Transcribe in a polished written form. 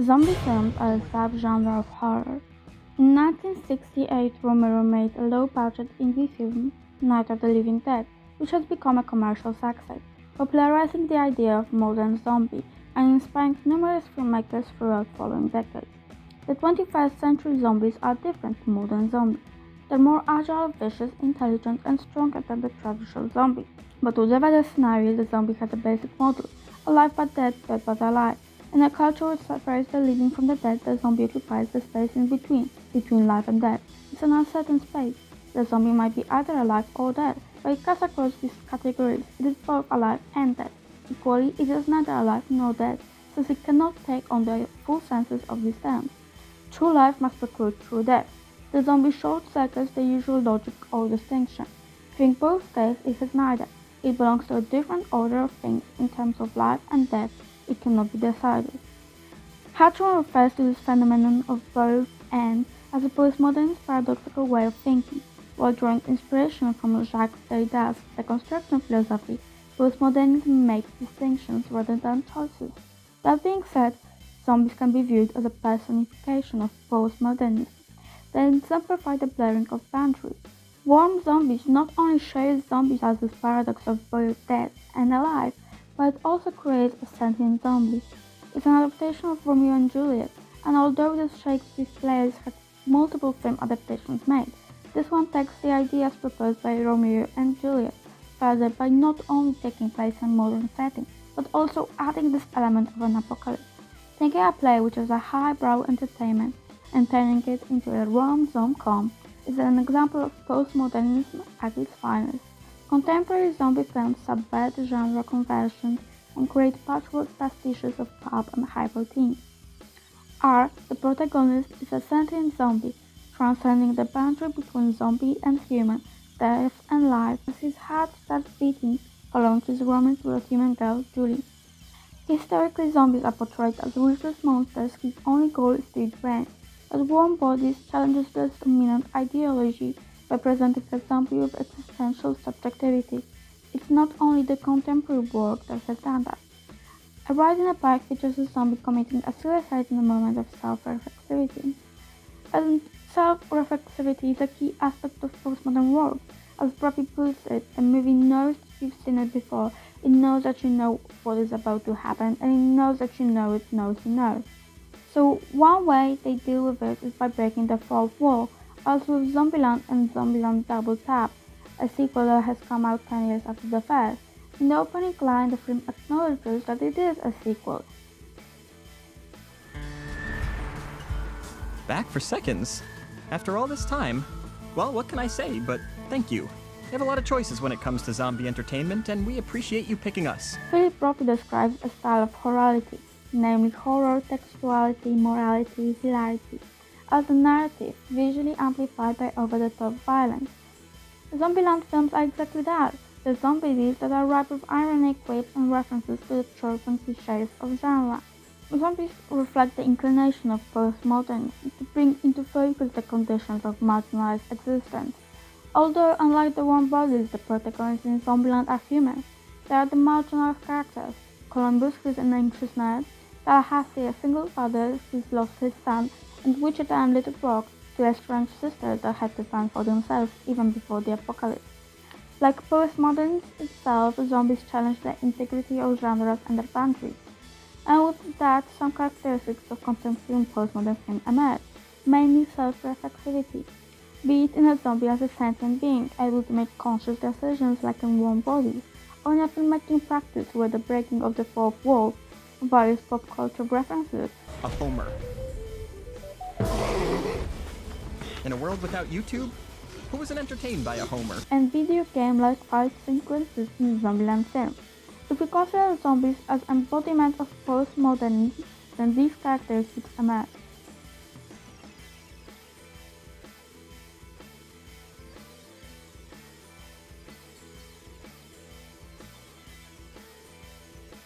Zombie films are a subgenre of horror. In 1968, Romero made a low-budget indie film, Night of the Living Dead, which has become a commercial success, popularizing the idea of modern zombie and inspiring numerous filmmakers throughout following decades. The 21st century zombies are different to modern zombies. They're more agile, vicious, intelligent, and stronger than the traditional zombie. But whatever the scenario, the zombie has a basic model: alive but dead but alive. In a culture which separates the living from the dead, the zombie occupies the space in between life and death. It's an uncertain space. The zombie might be either alive or dead, but it cuts across these categories. It is both alive and dead. Equally, it is neither alive nor dead, since it cannot take on the full senses of these terms. True life must preclude true death. The zombie short-circuits the usual logic or distinction. If in both cases it has neither. It belongs to a different order of things in terms of life and death. It cannot be decided. Hutcheon refers to this phenomenon of both and as a postmodernist paradoxical way of thinking. While drawing inspiration from Jacques Derrida's deconstruction philosophy, postmodernism makes distinctions rather than choices. That being said, zombies can be viewed as a personification of postmodernism. They exemplify the blurring of boundaries. Warm Zombies not only shows zombies as this paradox of both dead and alive, but it also creates a sentient zombie. It's an adaptation of Romeo and Juliet, and although the Shakespeare plays had multiple film adaptations made, this one takes the ideas proposed by Romeo and Juliet further by not only taking place in modern setting, but also adding this element of an apocalypse, taking a play which is a highbrow entertainment and turning it into a rom-com is an example of postmodernism at its finest. Contemporary zombie films subvert genre conventions and create patchwork pastiches of pulp and hyper themes. R, the protagonist, is a sentient zombie, transcending the boundary between zombie and human, death and life, as his heart starts beating following his romance with a human girl, Julie. Historically, zombies are portrayed as ruthless monsters whose only goal is to eat brain, but Warm Bodies challenges this dominant ideology by presenting a zombie with existential subjectivity. It's not only the contemporary work that has done that. A Ride in a Park features a zombie committing a suicide in a moment of self-reflexivity. And self-reflexivity is a key aspect of postmodern work. As Brophy puts it, the movie knows you've seen it before, it knows that you know what is about to happen, and it knows that you know it knows you know. So one way they deal with it is by breaking the fourth wall, as with Zombieland and Zombieland Double Tap, a sequel that has come out 10 years after the first. In the opening line, the film acknowledges that it is a sequel. Back for seconds? After all this time? Well, what can I say, but thank you. We have a lot of choices when it comes to zombie entertainment, and we appreciate you picking us. Philip Brophy describes a style of horrality, namely horror, textuality, morality, hilarity, as a narrative visually amplified by over-the-top violence. Zombieland films are exactly that. The zombies that are ripe with irony, quips, and references to the tropes and cliches of genre. Zombies reflect the inclination of postmodernism to bring into focus the conditions of marginalized existence. Although, unlike the Warm Bodies, the protagonists in Zombieland are human, they are the marginalized characters. Columbus, who is an anxious nerd, Tallahassee, a single father who's lost his son, and Wichita and Little Rock, two estranged sisters that had to fend for themselves even before the apocalypse. Like postmodernism itself, zombies challenge the integrity of genres and their boundaries. And with that, some characteristics of contemporary and postmodern film emerge, mainly self-reflexivity. Be it in a zombie as a sentient being, able to make conscious decisions like in Warm Bodies, or in a filmmaking practice where the breaking of the fourth wall, various pop culture references. A Homer. In a world without YouTube, who wasn't entertained by a Homer? And video game-like fight sequences in Zombieland film. If we consider zombies as embodiment of postmodernism, then these characteristics emerge.